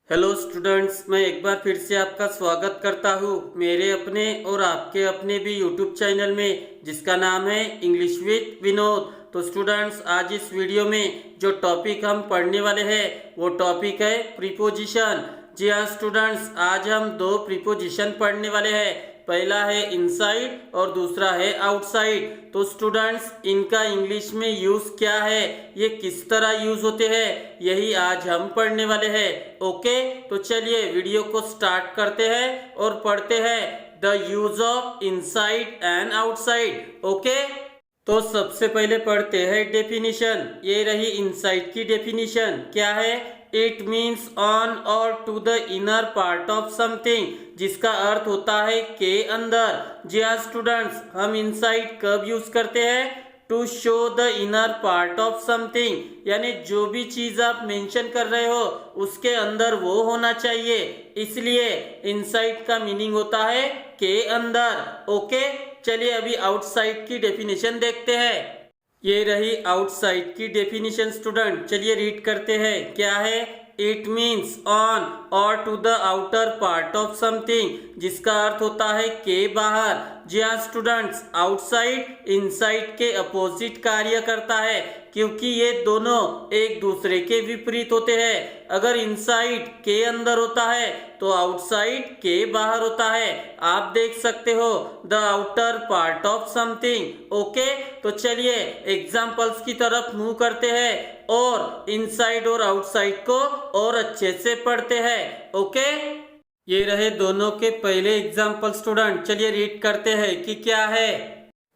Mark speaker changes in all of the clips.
Speaker 1: Hello students, मैं एक बार फिर से आपका स्वागत करता हूँ मेरे अपने और आपके अपने भी यूट्यूब चैनल में, जिसका नाम है इंग्लिश विद विनोद। तो स्टूडेंट्स, आज इस वीडियो में जो टॉपिक हम पढ़ने वाले हैं वो टॉपिक है प्रीपोजिशन। जी हाँ स्टूडेंट्स, आज हम दो प्रीपोजिशन पढ़ने वाले हैं। पहला है इनसाइड और दूसरा है आउटसाइड। तो स्टूडेंट्स, इनका इंग्लिश में यूज क्या है, ये किस तरह यूज होते हैं, यही आज हम पढ़ने वाले हैं। ओके, तो चलिए वीडियो को स्टार्ट करते हैं और पढ़ते हैं the use of inside and outside. Okay, तो सबसे पहले पढ़ते हैं डेफिनेशन। ये रही इनसाइड की डेफिनेशन। क्या है? इट मीन्स ऑन और to the inner part of something, जिसका अर्थ होता है के अंदर। जी हाँ स्टूडेंट्स, हम इनसाइड कब यूज करते हैं? To show the inner part of something, यानी जो भी चीज आप मेंशन कर रहे हो उसके अंदर वो होना चाहिए, इसलिए इनसाइड का मीनिंग होता है के अंदर। ओके, चलिए अभी आउटसाइड की डेफिनेशन देखते हैं। ये रही आउटसाइड की डेफिनेशन स्टूडेंट, चलिए रीड करते हैं। क्या है? इट मीन्स ऑन और to the outer part of something, जिसका अर्थ होता है के बाहर। जी हाँ स्टूडेंट्स, आउटसाइड इनसाइड के अपोजिट कार्य करता है, क्योंकि ये दोनों एक दूसरे के विपरीत होते हैं। अगर इनसाइड के अंदर होता है तो आउटसाइड के बाहर होता है। आप देख सकते हो the outer part of something. Okay, तो चलिए एग्जाम्पल्स की तरफ मूव करते हैं और इनसाइड और आउटसाइड को और अच्छे से पढ़ते हैं। ओके, ये रहे दोनों के पहले एग्जाम्पल स्टूडेंट, चलिए रीड करते हैं कि क्या है।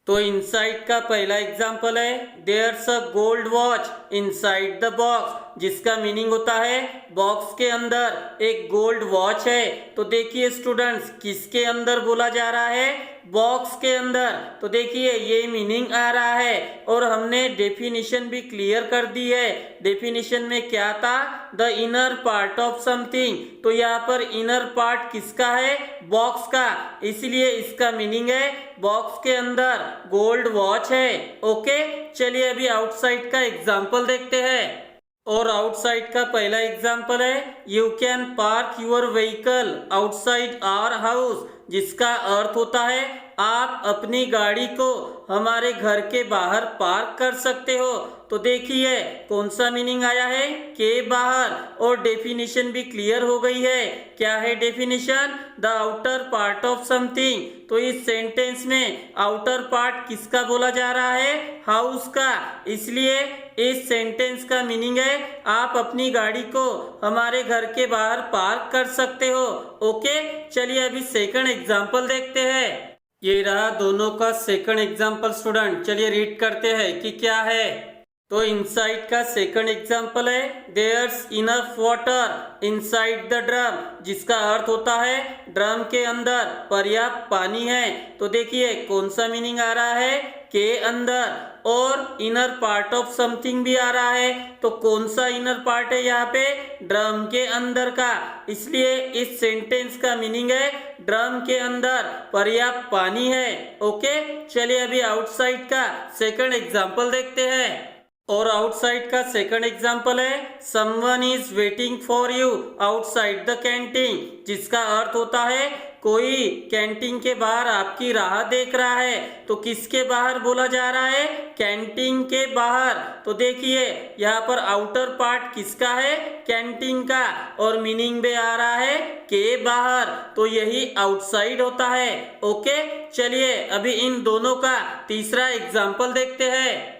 Speaker 1: तो इनसाइड का पहला एग्जाम्पल है there's a gold watch inside the box, जिसका मीनिंग होता है बॉक्स के अंदर एक गोल्ड वॉच है। तो देखिए स्टूडेंट्स, किसके अंदर बोला जा रहा है? बॉक्स के अंदर। तो देखिए ये मीनिंग आ रहा है और हमने डेफिनेशन भी क्लियर कर दी है। डेफिनेशन में क्या था? The inner part of something. तो यहाँ पर इनर पार्ट किसका है? बॉक्स का, इसलिए इसका मीनिंग है बॉक्स के अंदर गोल्ड वॉच है। ओके, चलिए अभी आउटसाइड का एग्जाम्पल देखते हैं। और आउटसाइड का पहला एग्जाम्पल है you can park your vehicle outside our house, जिसका अर्थ होता है आप अपनी गाड़ी को हमारे घर के बाहर पार्क कर सकते हो। तो देखिए कौन सा मीनिंग आया है? के बाहर, और डेफिनेशन भी क्लियर हो गई है। क्या है definition? The outer part of something. तो इस सेंटेंस में आउटर पार्ट किसका बोला जा रहा है? हाउस का, इसलिए इस सेंटेंस का मीनिंग है आप अपनी गाड़ी को हमारे घर के बाहर पार्क कर सकते हो। ओके, चलिए अभी सेकंड एग्जांपल देखते हैं। ये रहा दोनों का सेकंड एग्जांपल स्टूडेंट, चलिए रीड करते हैं कि क्या है। तो इनसाइड का सेकंड एग्जांपल है there's enough water inside the drum, जिसका अर्थ होता है ड्रम के अंदर पर्याप्त पानी है। तो देखिए कौन सा मीनिंग आ रहा है? के अंदर, और इनर पार्ट ऑफ समथिंग भी आ रहा है। तो कौन सा इनर पार्ट है यहाँ पे? ड्रम के अंदर का, इसलिए इस सेंटेंस का मीनिंग है ड्रम के अंदर पर्याप्त पानी है। ओके, चलिए अभी आउटसाइड का सेकंड एग्जांपल देखते हैं। और आउटसाइड का सेकंड एग्जांपल है someone is waiting for you outside the canteen, जिसका अर्थ होता है कोई कैंटीन के बाहर आपकी राह देख रहा है। तो किसके बाहर बोला जा रहा है? कैंटीन के बाहर। तो देखिए यहाँ पर आउटर पार्ट किसका है? कैंटीन का, और मीनिंग भी आ रहा है के बाहर। तो यही आउटसाइड होता है। ओके, चलिए अभी इन दोनों का तीसरा एग्जाम्पल देखते हैं।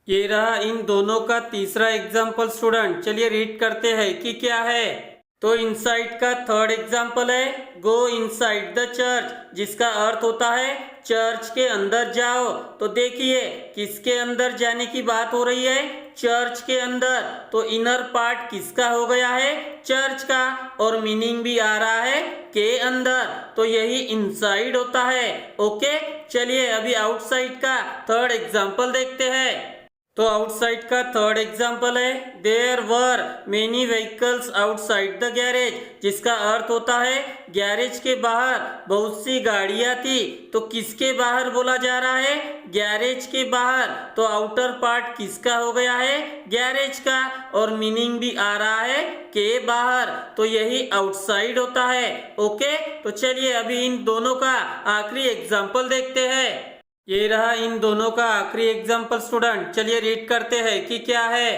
Speaker 1: ये रहा इन दोनों का तीसरा एग्जाम्पल स्टूडेंट, चलिए रीड करते हैं कि क्या है। तो इनसाइड का थर्ड एग्जाम्पल है गो इनसाइड द चर्च, जिसका अर्थ होता है चर्च के अंदर जाओ। तो देखिए किसके अंदर जाने की बात हो रही है? चर्च के अंदर। तो इनर पार्ट किसका हो गया है? चर्च का, और मीनिंग भी आ रहा है के अंदर। तो यही इनसाइड होता है। ओके, चलिए अभी आउटसाइड का थर्ड एग्जाम्पल देखते हैं। तो आउटसाइड का थर्ड एग्जाम्पल है there were many vehicles outside the garage, जिसका अर्थ होता है गैरेज के बाहर बहुत सी गाड़ियां थी। तो किसके बाहर बोला जा रहा है? गैरेज के बाहर। तो आउटर पार्ट किसका हो गया है? गैरेज का, और मीनिंग भी आ रहा है के बाहर, तो यही आउटसाइड होता है। ओके, तो चलिए अभी इन दोनों का आखिरी एग्जाम्पल देखते हैं। ये रहा इन दोनों का आखिरी एग्जाम्पल स्टूडेंट। चलिए रीड करते हैं कि क्या है।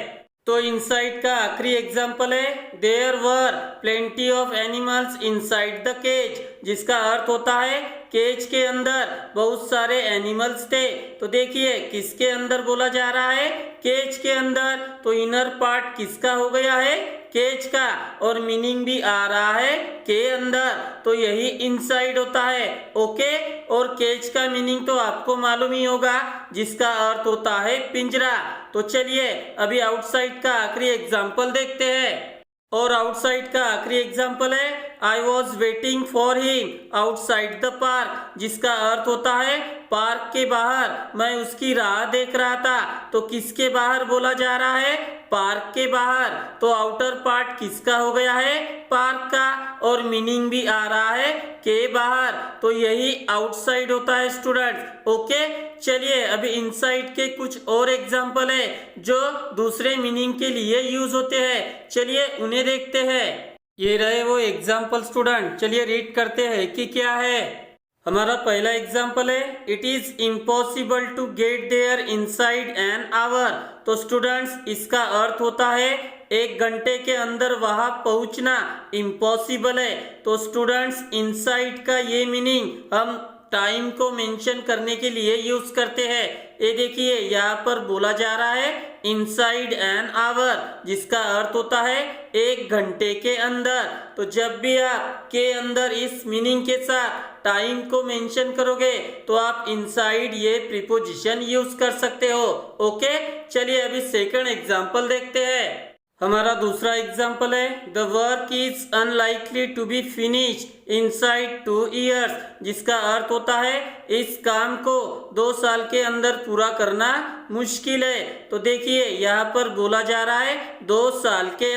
Speaker 1: तो इनसाइड का आखिरी एग्जाम्पल है there were plenty of animals inside the cage, जिसका अर्थ होता है केज के अंदर बहुत सारे एनिमल्स थे। तो देखिए किसके अंदर बोला जा रहा है? केज के अंदर। तो इनर पार्ट किसका हो गया है? केज का, और मीनिंग भी आ रहा है के अंदर, तो यही इनसाइड होता है। ओके, और केज का मीनिंग तो आपको मालूम ही होगा, जिसका अर्थ होता है पिंजरा। तो चलिए अभी आउटसाइड का आखिरी एग्जाम्पल देखते हैं। और आउटसाइड का आखिरी एग्जाम्पल है I was waiting for him outside the park, जिसका अर्थ होता है पार्क के बाहर मैं उसकी राह देख रहा था। तो किसके बाहर बोला जा रहा है? पार्क के बाहर। तो आउटर पार्ट किसका हो गया है? पार्क का, और मीनिंग भी आ रहा है के बाहर, तो यही आउटसाइड होता है स्टूडेंट। ओके, चलिए अभी इनसाइड के कुछ और एग्जाम्पल है जो दूसरे मीनिंग के लिए यूज होते हैं। चलिए उन्हें देखते हैं। ये रहे वो एग्जाम्पल स्टूडेंट। चलिए रीड करते हैं कि क्या है। हमारा पहला एग्जाम्पल है it is impossible to get there inside an hour. तो स्टूडेंट्स इसका अर्थ होता है 1 घंटे के अंदर वहां पहुंचना इम्पॉसिबल है। तो स्टूडेंट्स इनसाइड का ये मीनिंग हम टाइम को मेंशन करने के लिए यूज करते हैं। ये देखिए यहाँ पर बोला जा रहा है इनसाइड एन आवर, जिसका अर्थ होता है 1 घंटे के अंदर। तो जब भी आप के अंदर इस मीनिंग के साथ टाइम को मेंशन करोगे तो आप इनसाइड ये प्रीपोजिशन यूज कर सकते हो। ओके, चलिए अभी सेकंड एग्जांपल देखते हैं। हमारा दूसरा एग्जाम्पल है the work is unlikely to be finished inside 2 years, जिसका अर्थ होता है इस काम को 2 साल के अंदर पूरा करना मुश्किल है। तो देखिए यहाँ पर बोला जा रहा है 2 साल के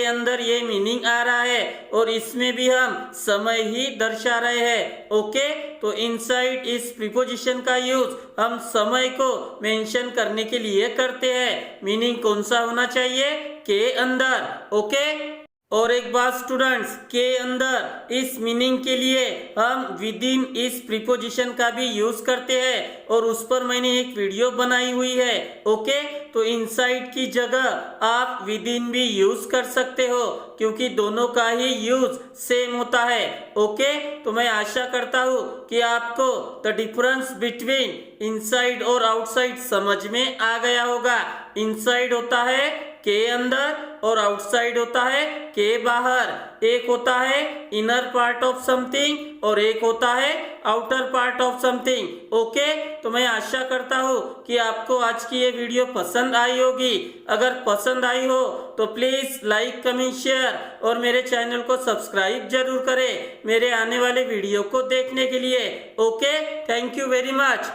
Speaker 1: अंदर ये मीनिंग आ रहा है, और इसमें भी हम समय ही दर्शा रहे हैं। ओके, तो इनसाइड इस प्रीपोजिशन का यूज हम समय को मेंशन करने के लिए करते हैं। मीनिंग कौन सा होना चाहिए? के अंदर। ओके, और एक बात स्टूडेंट्स, के अंदर इस मीनिंग के लिए हम विद इन इस प्रीपोजिशन का भी यूज करते हैं, और उस पर मैंने एक वीडियो बनाई हुई है। ओके, तो इनसाइड की जगह आप विद इन भी यूज कर सकते हो, क्योंकि दोनों का ही यूज सेम होता है। ओके, तो मैं आशा करता हूँ कि आपको द डिफरेंस बिटवीन इनसाइड और आउटसाइड समझ में आ गया होगा। इनसाइड होता है के अंदर और आउटसाइड होता है के बाहर। एक होता है इनर पार्ट ऑफ समथिंग और एक होता है outer part of something. Okay, तो मैं आशा करता हूँ कि आपको आज की ये वीडियो पसंद आई होगी। अगर पसंद आई हो तो प्लीज लाइक, कमेंट, शेयर और मेरे चैनल को सब्सक्राइब जरूर करें मेरे आने वाले वीडियो को देखने के लिए। Okay, thank you very much.